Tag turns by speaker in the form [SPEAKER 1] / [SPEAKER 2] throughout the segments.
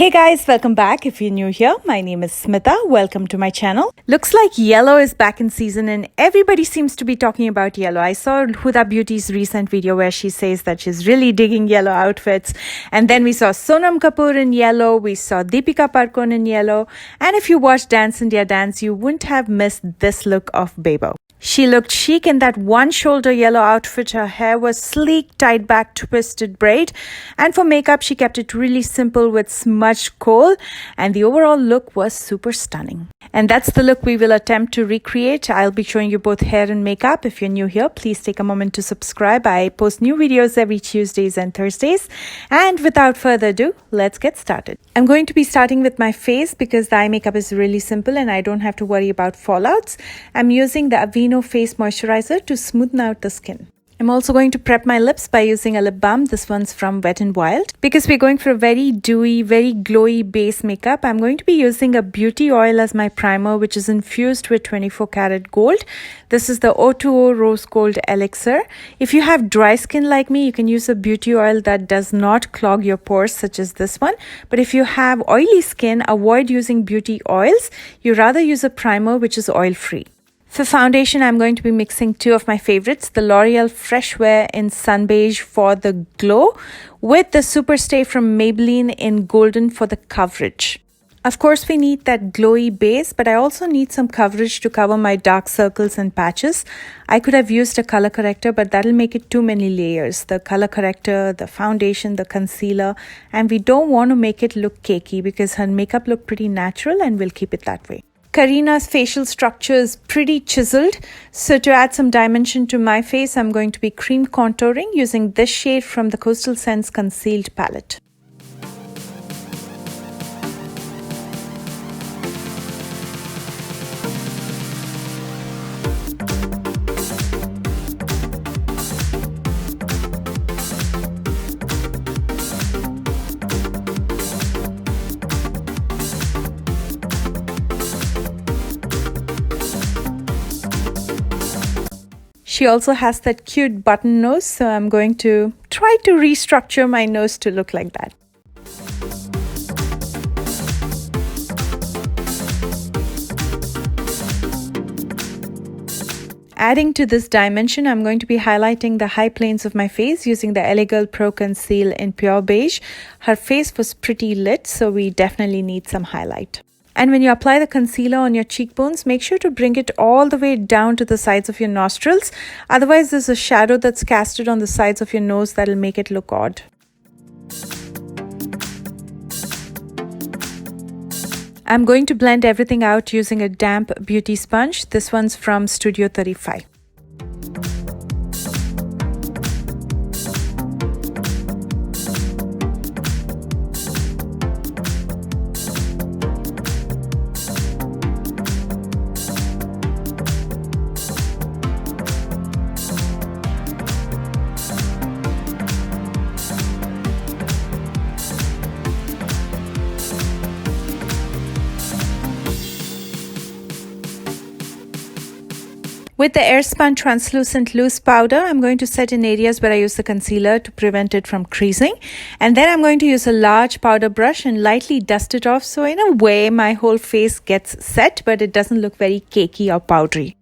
[SPEAKER 1] Hey guys, welcome back. If you're new here, my name is Smita. Welcome to my channel. Looks like yellow is back in season and everybody seems to be talking about yellow. I saw Huda Beauty's recent video where she says that she's really digging yellow outfits. And then we saw Sonam Kapoor in yellow. We saw Deepika Padukone in yellow. And if you watched Dance India Dance, you wouldn't have missed this look of Bebo. She looked chic in that one-shoulder yellow outfit. Her hair was sleek, tied back, twisted braid. And for makeup, she kept it really simple with smudged kohl. And the overall look was super stunning. And that's the look we will attempt to recreate. I'll be showing you both hair and makeup. If you're new here, please take a moment to subscribe. I post new videos every Tuesdays and Thursdays. And without further ado, let's get started. I'm going to be starting with my face because the eye makeup is really simple and I don't have to worry about fallouts. I'm using the Aveeno Face Moisturizer to smoothen out the skin. I'm also going to prep my lips by using a lip balm. This one's from Wet n Wild. Because we're going for a very dewy, very glowy base makeup, I'm going to be using a beauty oil as my primer, which is infused with 24 karat gold. This is the O2O Rose Gold Elixir. If you have dry skin like me, you can use a beauty oil that does not clog your pores, such as this one. But if you have oily skin, avoid using beauty oils. You rather use a primer which is oil-free. For foundation, I'm going to be mixing two of my favorites, the L'Oreal Fresh Wear in Sun Beige for the glow with the Superstay from Maybelline in Golden for the coverage. Of course, we need that glowy base, but I also need some coverage to cover my dark circles and patches. I could have used a color corrector, but that'll make it too many layers. The color corrector, the foundation, the concealer, and we don't want to make it look cakey because her makeup looked pretty natural and we'll keep it that way. Kareena's facial structure is pretty chiseled, so to add some dimension to my face, I'm going to be cream contouring using this shade from the Coastal Scents Concealed palette. She also has that cute button nose, so I'm going to try to restructure my nose to look like that. Adding to this dimension, I'm going to be highlighting the high planes of my face using the LA Girl Pro Conceal in Pure Beige. Her face was pretty lit, so we definitely need some highlight. And when you apply the concealer on your cheekbones, make sure to bring it all the way down to the sides of your nostrils. Otherwise, there's a shadow that's casted on the sides of your nose that'll make it look odd. I'm going to blend everything out using a damp beauty sponge. This one's from Studio 35. With the Airspun Translucent Loose Powder, I'm going to set in areas where I use the concealer to prevent it from creasing. And then I'm going to use a large powder brush and lightly dust it off. So in a way, my whole face gets set, but it doesn't look very cakey or powdery.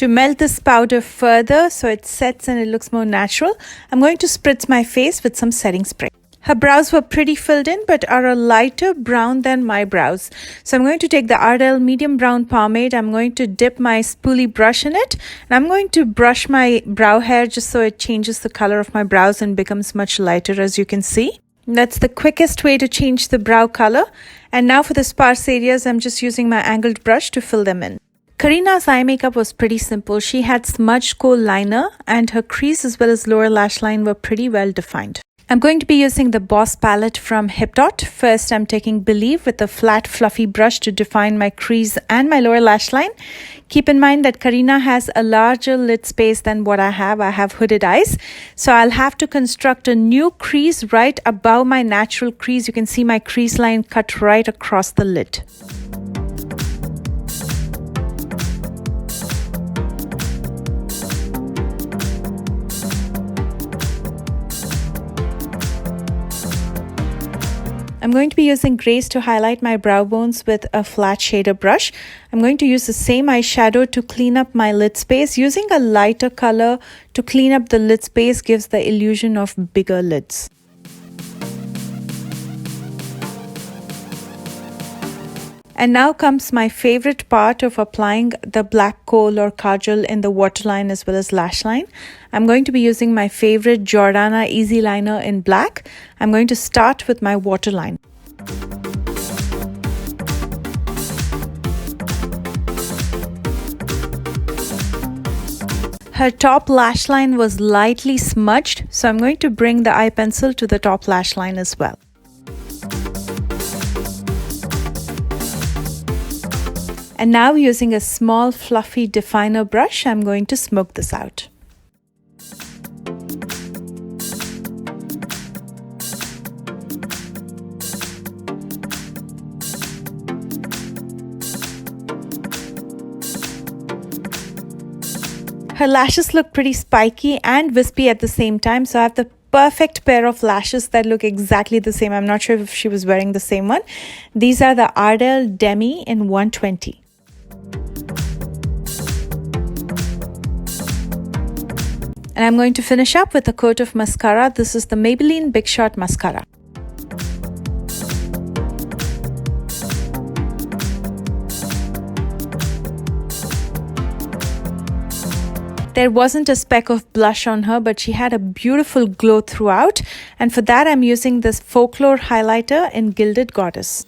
[SPEAKER 1] To melt this powder further so it sets and it looks more natural, I'm going to spritz my face with some setting spray. Her brows were pretty filled in but are a lighter brown than my brows. So I'm going to take the Ardell medium brown pomade. I'm going to dip my spoolie brush in it and I'm going to brush my brow hair just so it changes the color of my brows and becomes much lighter, as you can see. That's the quickest way to change the brow color. And now for the sparse areas, I'm just using my angled brush to fill them in. Kareena's eye makeup was pretty simple. She had smudged kohl liner and her crease as well as lower lash line were pretty well defined. I'm going to be using the Boss palette from HipDot. First, I'm taking Believe with a flat fluffy brush to define my crease and my lower lash line. Keep in mind that Kareena has a larger lid space than what I have. I have hooded eyes. So I'll have to construct a new crease right above my natural crease. You can see my crease line cut right across the lid. going to be using grace to highlight my brow bones with a flat shader brush. I'm going to use the same eyeshadow to clean up my lid space. Using a lighter color to clean up the lid space gives the illusion of bigger lids. And now comes my favorite part of applying the black kohl or kajal in the waterline as well as lash line. I'm going to be using my favorite Jordana Easy Liner in black. I'm going to start with my waterline. Her top lash line was lightly smudged, so I'm going to bring the eye pencil to the top lash line as well. And now using a small fluffy definer brush, I'm going to smoke this out. Her lashes look pretty spiky and wispy at the same time, so I have the perfect pair of lashes that look exactly the same. I'm not sure if she was wearing the same one. These are the Ardell Demi in 120. And I'm going to finish up with a coat of mascara. This is the Maybelline Big Shot Mascara. There wasn't a speck of blush on her, but she had a beautiful glow throughout. And for that, I'm using this Folklore highlighter in Gilded Goddess.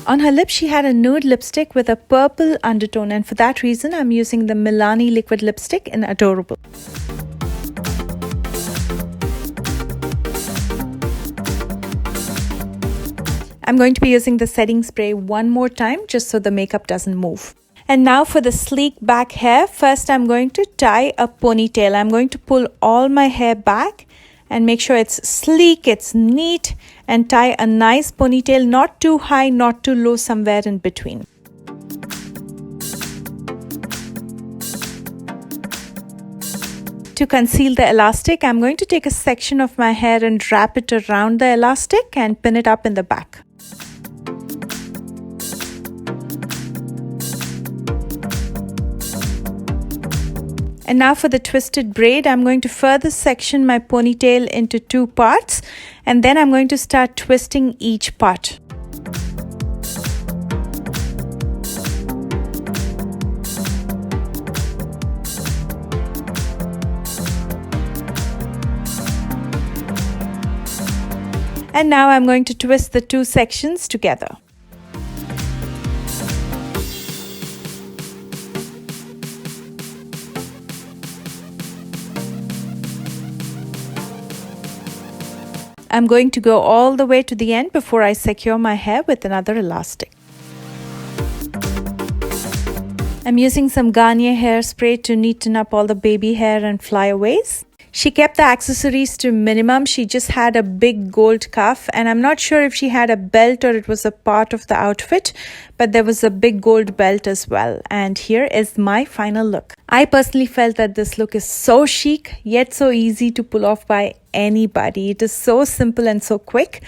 [SPEAKER 1] On her lips, she had a nude lipstick with a purple undertone, and for that reason, I'm using the Milani liquid lipstick in Adorable. I'm going to be using the setting spray one more time just so the makeup doesn't move. And now for the sleek back hair. First, I'm going to tie a ponytail. I'm going to pull all my hair back and make sure it's sleek, it's neat, and tie a nice ponytail, not too high, not too low, somewhere in between. To conceal the elastic, I'm going to take a section of my hair and wrap it around the elastic and pin it up in the back. And now for the twisted braid, I'm going to further section my ponytail into two parts, and then I'm going to start twisting each part. And now I'm going to twist the two sections together. I'm going to go all the way to the end before I secure my hair with another elastic. I'm using some Garnier hairspray to neaten up all the baby hair and flyaways. She kept the accessories to minimum. She just had a big gold cuff, and I'm not sure if she had a belt or it was a part of the outfit, but there was a big gold belt as well. And here is my final look. I personally felt that this look is so chic, yet so easy to pull off by anybody. It is so simple and so quick.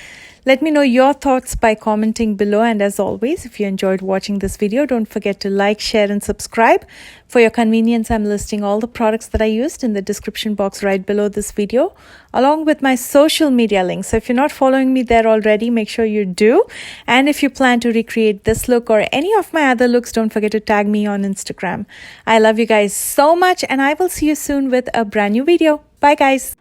[SPEAKER 1] Let me know your thoughts by commenting below, and as always, if you enjoyed watching this video, don't forget to like, share and subscribe. For your convenience, I'm listing all the products that I used in the description box right below this video, along with my social media links. So if you're not following me there already, make sure you do. And if you plan to recreate this look or any of my other looks, don't forget to tag me on Instagram. I love you guys so much, and I will see you soon with a brand new video. Bye guys.